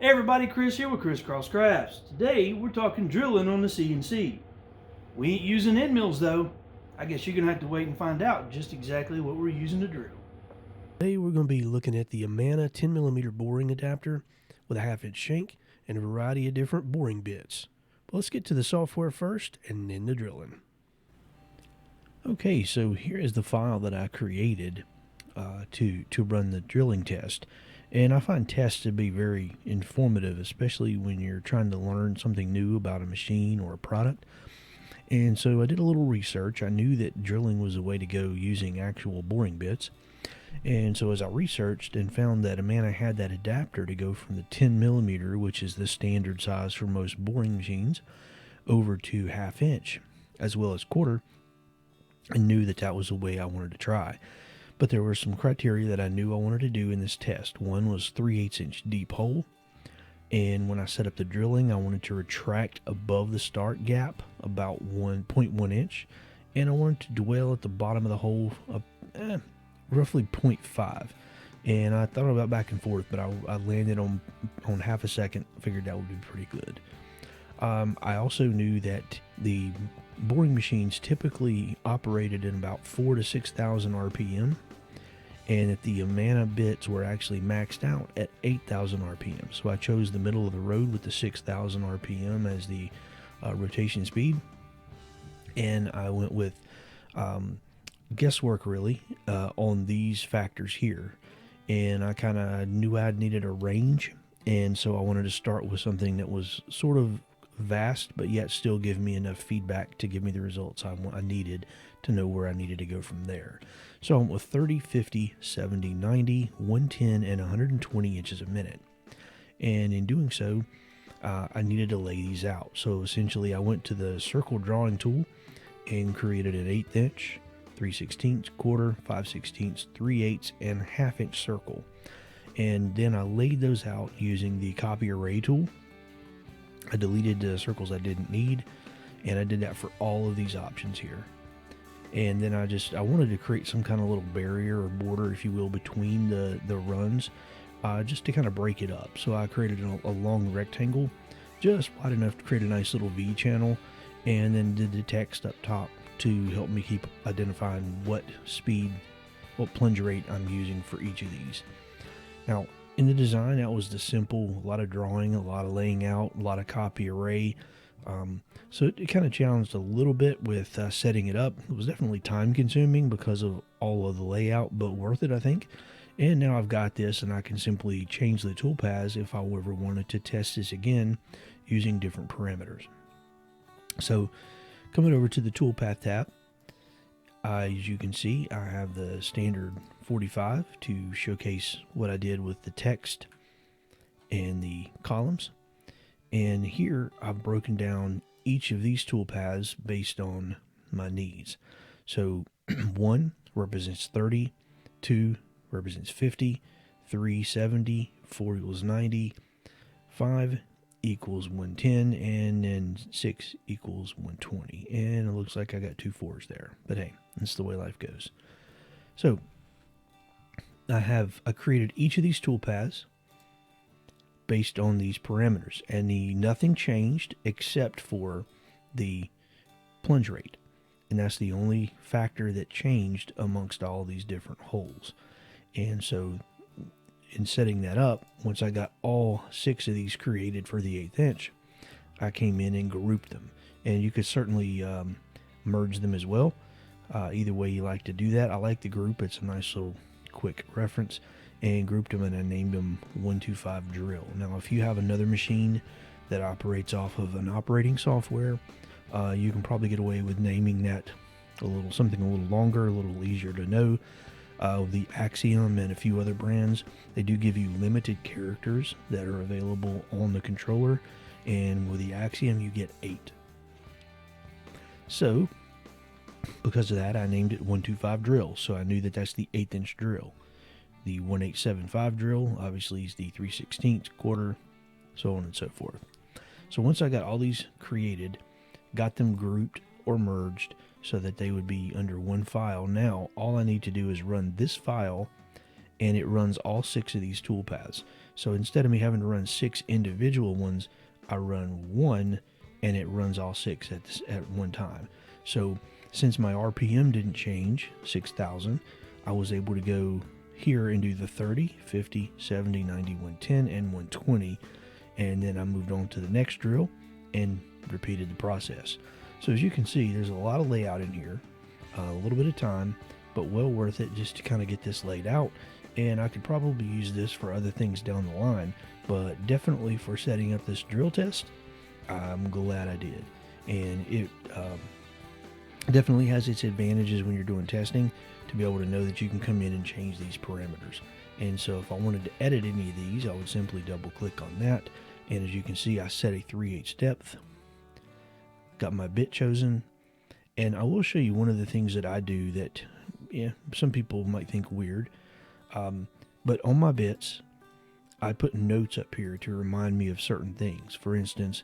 Hey everybody, Chris here with Christcross Crafts. Today we're talking drilling on the CNC. We ain't using end mills though. I guess you're gonna have to wait and find out just exactly what we're using to drill. Today we're going to be looking at the Amana 10mm boring adapter with a 1/2 inch shank and a variety of different boring bits. But let's get to the software first and then the drilling. Okay, so here is the file that I created to run the drilling test. And I find tests to be very informative, especially when you're trying to learn something new about a machine or a product. And so I did a little research. I knew that drilling was the way to go using actual boring bits. And so as I researched and found that Amana had that adapter to go from the 10mm, which is the standard size for most boring machines, over to 1/2 inch, as well as quarter, I knew that that was the way I wanted to try. But there were some criteria that I knew I wanted to do in this test. One was 3/8 inch deep hole. And when I set up the drilling, I wanted to retract above the start gap about 1.1 inch. And I wanted to dwell at the bottom of the hole roughly 0.5. And I thought about back and forth, but I landed on 1/2 second. Figured that would be pretty good. I also knew that the boring machines typically operated in about 4,000 to 6,000 RPM, and that the Amana bits were actually maxed out at 8,000 RPM. So I chose the middle of the road with the 6,000 RPM as the rotation speed, and I went with guesswork really on these factors here. And I kind of knew I needed a range, and so I wanted to start with something that was sort of vast but yet still give me enough feedback to give me the results I needed to know where I needed to go from there. So I went with 30, 50, 70, 90, 110, and 120 inches a minute. And in doing so, I needed to lay these out. So essentially I went to the circle drawing tool and created an 1/8 inch, 3/16, quarter, 5/16, 3/8, and 1/2 inch circle. And then I laid those out using the copy array tool. I deleted the circles I didn't need, and I did that for all of these options here. And then I wanted to create some kind of little barrier or border, if you will, between the runs, just to kind of break it up. So I created a long rectangle, just wide enough to create a nice little V channel, and then did the text up top to help me keep identifying what speed, what plunge rate I'm using for each of these. Now, in the design, that was the simple, a lot of drawing, a lot of laying out, a lot of copy array. So it kind of challenged a little bit with setting it up. It was definitely time consuming because of all of the layout, but worth it, I think. And now I've got this, and I can simply change the toolpaths if I ever wanted to test this again using different parameters. So coming over to the toolpath tab, as you can see, I have the standard 45 to showcase what I did with the text and the columns. And here I've broken down each of these toolpaths based on my needs. So 1 represents 30, 2 represents 50, 3 70, 4 equals 90, 5 equals 110, and then 6 equals 120. And it looks like I got 2 4s there, but hey, that's the way life goes. So I created each of these toolpaths based on these parameters, and nothing changed except for the plunge rate, and that's the only factor that changed amongst all these different holes. And so in setting that up, once I got all 6 of these created for the 1/8 inch, I came in and grouped them. And you could certainly merge them as well. Either way you like to do that. I like the group. It's a nice little quick reference. And grouped them, and I named them 125 drill. Now, if you have another machine that operates off of an operating software, you can probably get away with naming that something a little longer, a little easier to know. The Axiom and a few other brands, they do give you limited characters that are available on the controller, and with the Axiom you get 8. So because of that, I named it 125 drill, so I knew that that's the 1/8 inch drill. The 1875 drill obviously is the 3/16, quarter, so on and so forth. So once I got all these created, got them grouped or merged so that they would be under one file, now all I need to do is run this file and it runs all 6 of these tool paths. So instead of me having to run 6 individual ones, I run one and it runs all 6 at one time. So since my RPM didn't change, 6,000, I was able to go here and do the 30, 50, 70, 90, 110, and 120. And then I moved on to the next drill and repeated the process. So as you can see, there's a lot of layout in here, a little bit of time, but well worth it just to kind of get this laid out. And I could probably use this for other things down the line, but definitely for setting up this drill test, I'm glad I did. And it definitely has its advantages when you're doing testing to be able to know that you can come in and change these parameters. And so if I wanted to edit any of these, I would simply double click on that. And as you can see, I set a 3/8 depth, got my bit chosen. And I will show you one of the things that I do that, yeah, some people might think weird. But on my bits, I put notes up here to remind me of certain things. For instance,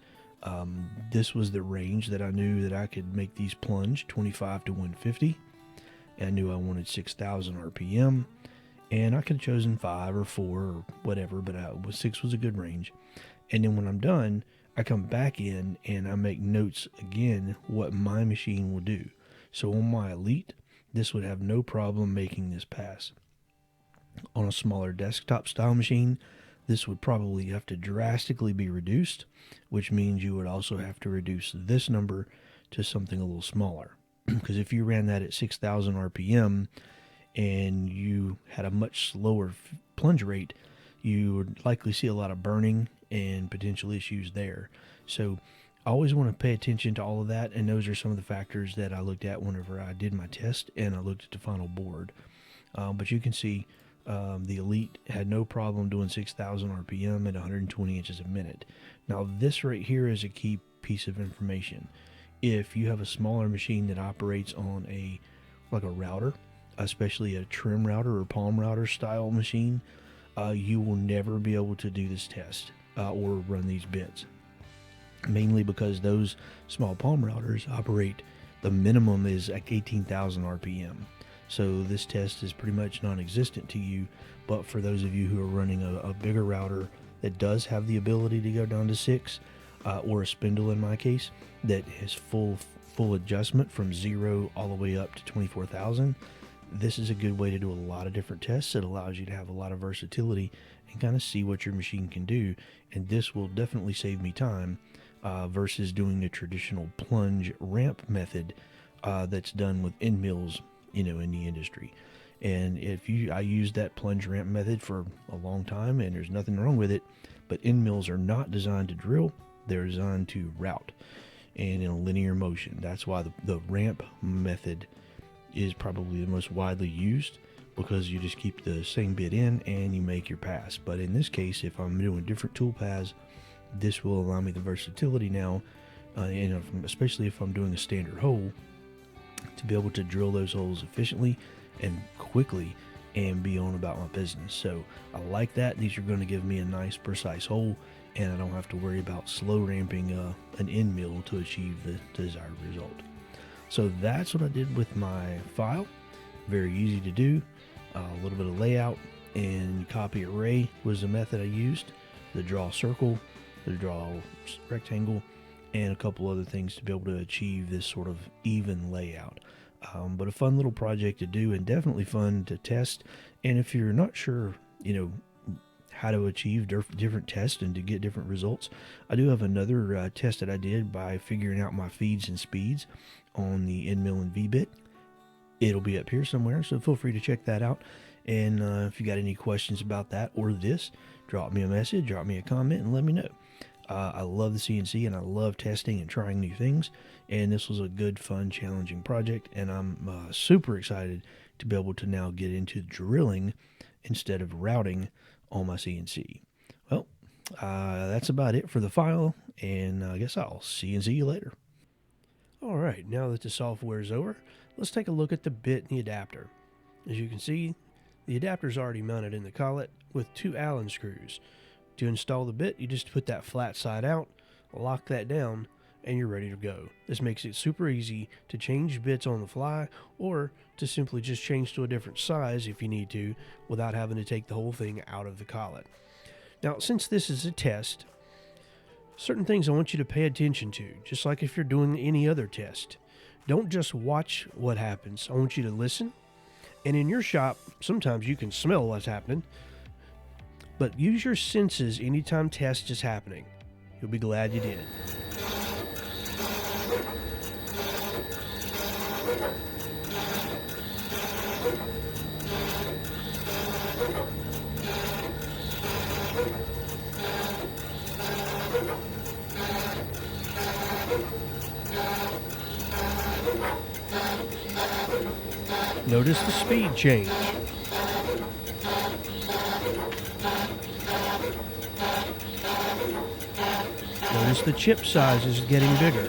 this was the range that I knew that I could make these plunge 25 to 150. And I knew I wanted 6,000 RPM. And I could have chosen 5 or 4 or whatever, but 6 was a good range. And then when I'm done, I come back in and I make notes again what my machine will do. So on my Elite, this would have no problem making this pass. On a smaller desktop style machine, this would probably have to drastically be reduced, which means you would also have to reduce this number to something a little smaller. Because if you ran that at 6,000 RPM and you had a much slower plunge rate, you would likely see a lot of burning and potential issues there. So I always want to pay attention to all of that, and those are some of the factors that I looked at whenever I did my test and I looked at the final board. But you can see the Elite had no problem doing 6,000 RPM at 120 inches a minute. Now this right here is a key piece of information. If you have a smaller machine that operates on like a router, especially a trim router or palm router style machine, you will never be able to do this test or run these bits. Mainly because those small palm routers operate, the minimum is like 18,000 RPM. So this test is pretty much non-existent to you. But for those of you who are running a bigger router that does have the ability to go down to 6, or a spindle in my case, that is full adjustment from 0 all the way up to 24,000, this is a good way to do a lot of different tests. It allows you to have a lot of versatility and kind of see what your machine can do. And this will definitely save me time versus doing the traditional plunge ramp method that's done with end mills, in the industry. And I used that plunge ramp method for a long time, and there's nothing wrong with it. But end mills are not designed to drill; they're designed to route and in a linear motion. That's why the ramp method is probably the most widely used, because you just keep the same bit in and you make your pass. But in this case, if I'm doing different tool paths, this will allow me the versatility now, and especially if I'm doing a standard hole, to be able to drill those holes efficiently and quickly and be on about my business. So I like that. These are going to give me a nice precise hole, and I don't have to worry about slow ramping an end mill to achieve the desired result. So that's what I did with my file. Very easy to do. A little bit of layout, and copy array was the method I used. The draw circle, the draw rectangle, and a couple other things to be able to achieve this sort of even layout. But a fun little project to do, and definitely fun to test. And if you're not sure, how to achieve different tests and to get different results, I do have another test that I did by figuring out my feeds and speeds on the end mill and V-bit. It'll be up here somewhere, so feel free to check that out. And if you got any questions about that or this, drop me a message, drop me a comment, and let me know. I love the CNC, and I love testing and trying new things. And this was a good, fun, challenging project. And I'm super excited to be able to now get into drilling instead of routing on my CNC. Well, that's about it for the file. And I guess I'll see you later. All right, now that the software is over, let's take a look at the bit and the adapter. As you can see, the adapter is already mounted in the collet with 2 Allen screws. To install the bit, you just put that flat side out, lock that down, and you're ready to go. This makes it super easy to change bits on the fly, or to simply just change to a different size if you need to, without having to take the whole thing out of the collet. Now, since this is a test, certain things I want you to pay attention to, just like if you're doing any other test. Don't just watch what happens. I want you to listen. And in your shop, sometimes you can smell what's happening, but use your senses anytime test is happening. You'll be glad you did it. Notice the speed change. Notice the chip size is getting bigger.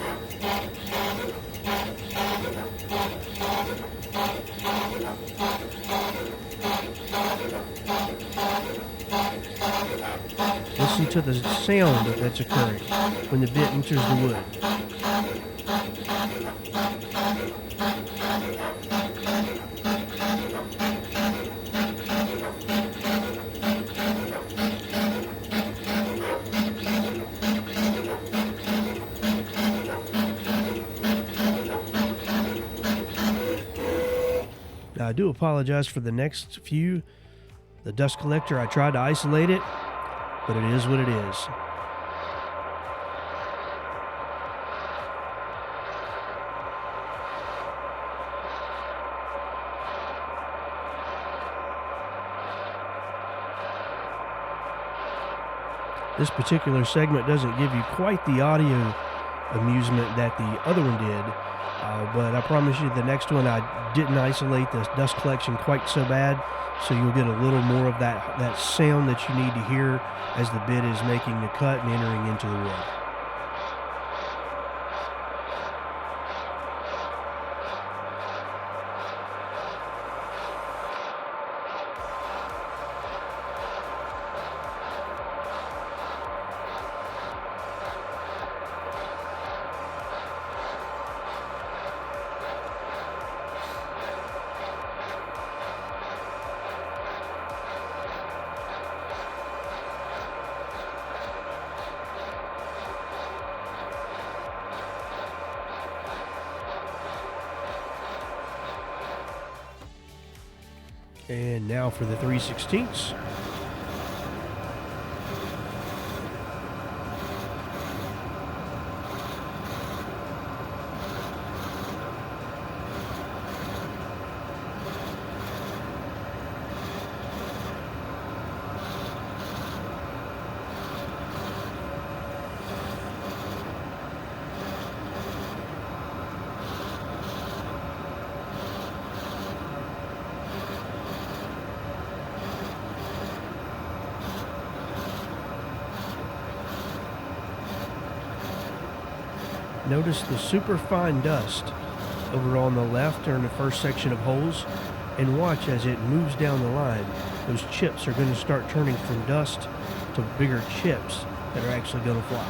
Listen to the sound that's occurring when the bit enters the wood. Now, I do apologize for the next few. The dust collector, I tried to isolate it, but it is what it is. This particular segment doesn't give you quite the audio amusement that the other one did, but I promise you the next one I didn't isolate the dust collection quite so bad, so you'll get a little more of that sound that you need to hear as the bit is making the cut and entering into the wood. And now for the 3/16. Notice the super fine dust over on the left during the first section of holes, and watch as it moves down the line. Those chips are going to start turning from dust to bigger chips that are actually going to fly.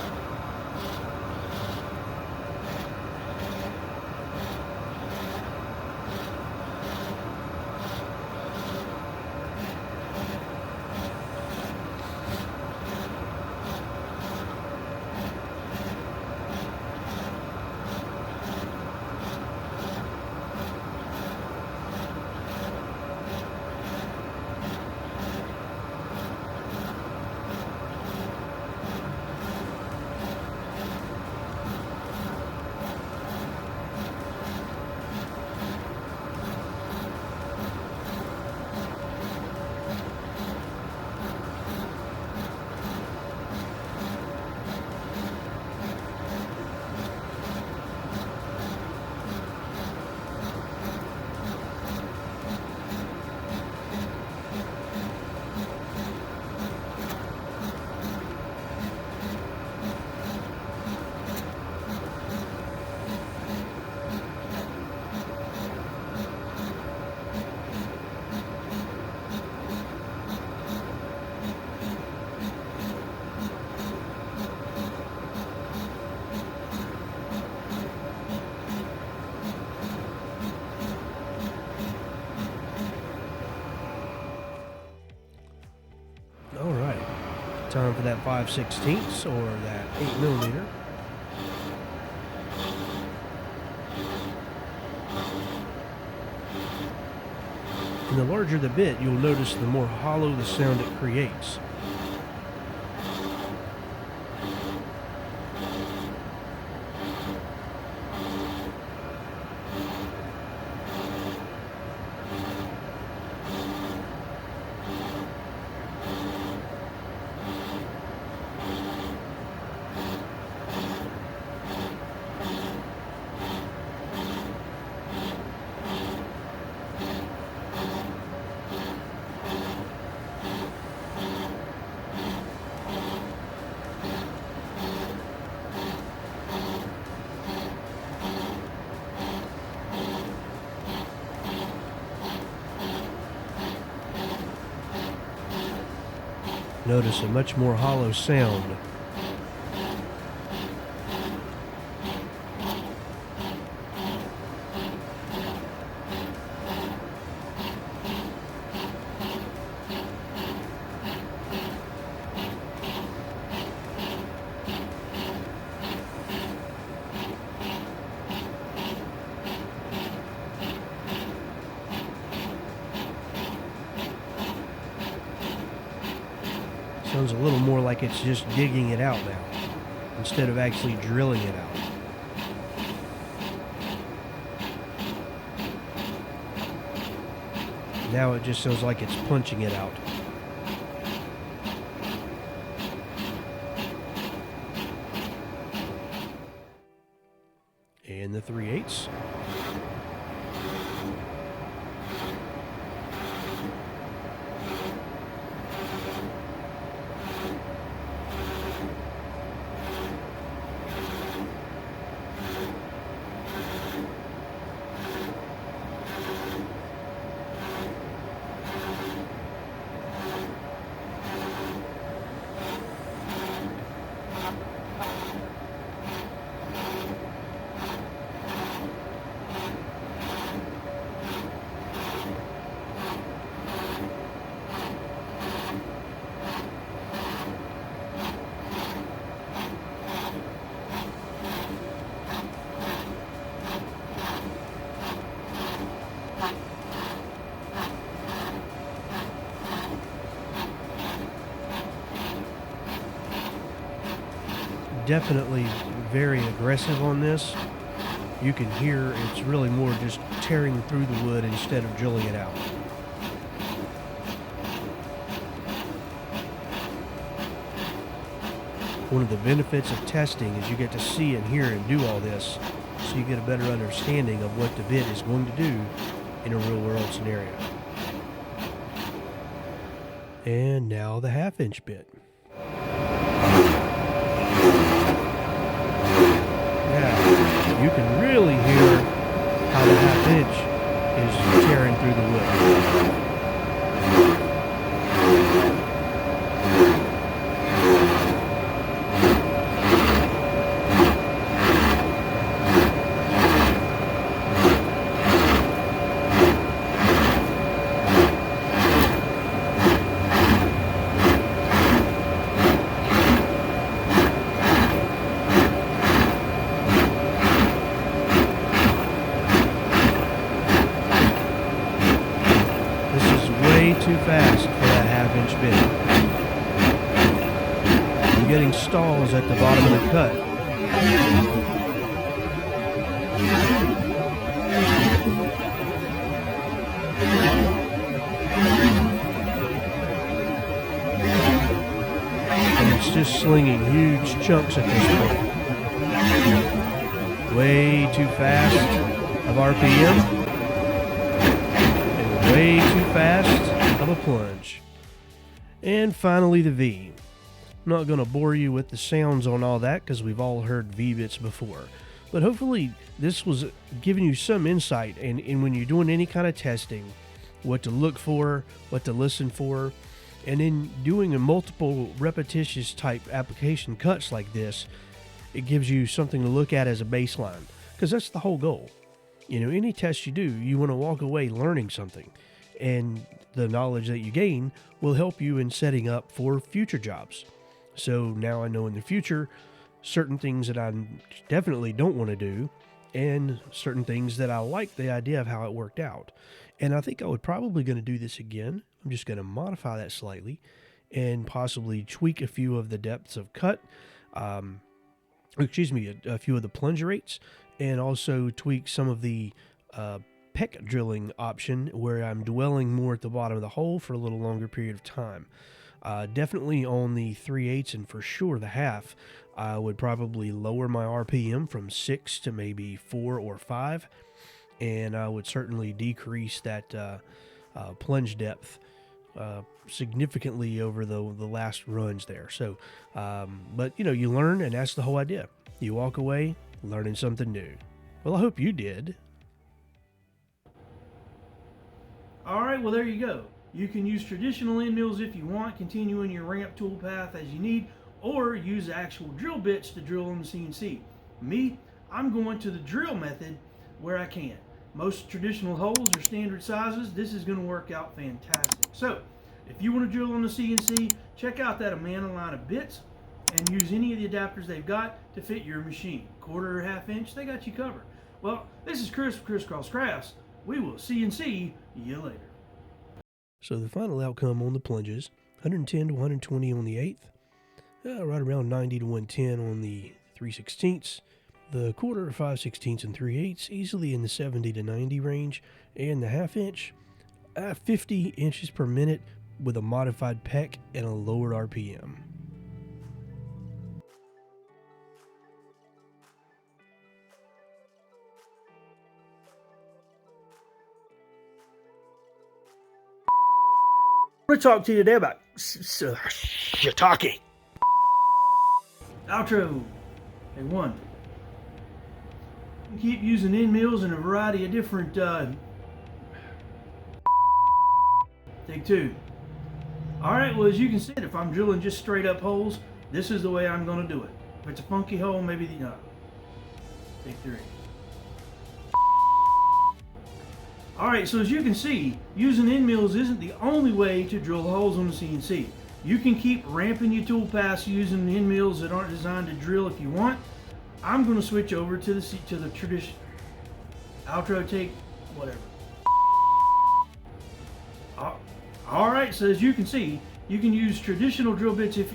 time for that 5/16 or that 8mm. And the larger the bit, you'll notice the more hollow the sound it creates. Notice a much more hollow sound. Sounds a little more like it's just digging it out now, instead of actually drilling it out. Now it just sounds like it's punching it out. And the 3/8. Definitely very aggressive on this. You can hear it's really more just tearing through the wood instead of drilling it out. One of the benefits of testing is you get to see and hear and do all this, so you get a better understanding of what the bit is going to do in a real world scenario. And now the 1/2" bit. Yeah, you can really hear how the 1/2" is tearing through the wood. Too fast for that 1/2" bit. I'm getting stalls at the bottom of the cut. And it's just slinging huge chunks at this point. Way too fast of RPM. And way too fast of a plunge. And finally the V. I'm not going to bore you with the sounds on all that because we've all heard V bits before. But hopefully this was giving you some insight in when you're doing any kind of testing, what to look for, what to listen for, and in doing a multiple repetitious type application cuts like this, it gives you something to look at as a baseline, because that's the whole goal. You know, any test you do, you want to walk away learning something, and the knowledge that you gain will help you in setting up for future jobs. So now I know in the future certain things that I definitely don't want to do, and certain things that I like the idea of how it worked out. And I think I would probably going to do this again. I'm just going to modify that slightly and possibly tweak a few of the depths of cut, a few of the plunge rates, and also tweak some of the peck drilling option where I'm dwelling more at the bottom of the hole for a little longer period of time. Definitely on the 3/8 and for sure the half, I would probably lower my RPM from 6 to maybe 4 or 5, and I would certainly decrease that plunge depth significantly over the last runs there. So, but you learn, and that's the whole idea. You walk away learning something new. Well, I hope you did. All right, well, there you go. You can use traditional end mills if you want, continuing your ramp tool path as you need, or use actual drill bits to drill on the CNC. Me, I'm going to the drill method where I can. Most traditional holes are standard sizes. This is going to work out fantastic. So, if you want to drill on the CNC, check out that Amana line of bits and use any of the adapters they've got to fit your machine. Quarter or half inch, they got you covered. Well, this is Chris, Christcross Crafts. We will CNC you later. So the final outcome on the plunges, 110 to 120 on the 8th, right around 90 to 110 on the 3/16, the quarter, 5/16 and 3/8, easily in the 70 to 90 range, and the half inch, 50 inches per minute with a modified peck and a lowered RPM. I'm going to talk to you today about shiitake. Outro. Hey, one. Keep using end mills in a variety of different. Take two. All right. Well, as you can see, if I'm drilling just straight up holes, this is the way I'm going to do it. If it's a funky hole, maybe the. Take three. Alright, so as you can see, using end mills isn't the only way to drill holes on the CNC. You can keep ramping your tool paths using end mills that aren't designed to drill if you want. I'm going to switch over to the tradition. Outro, take whatever. Alright, so as you can see, you can use traditional drill bits if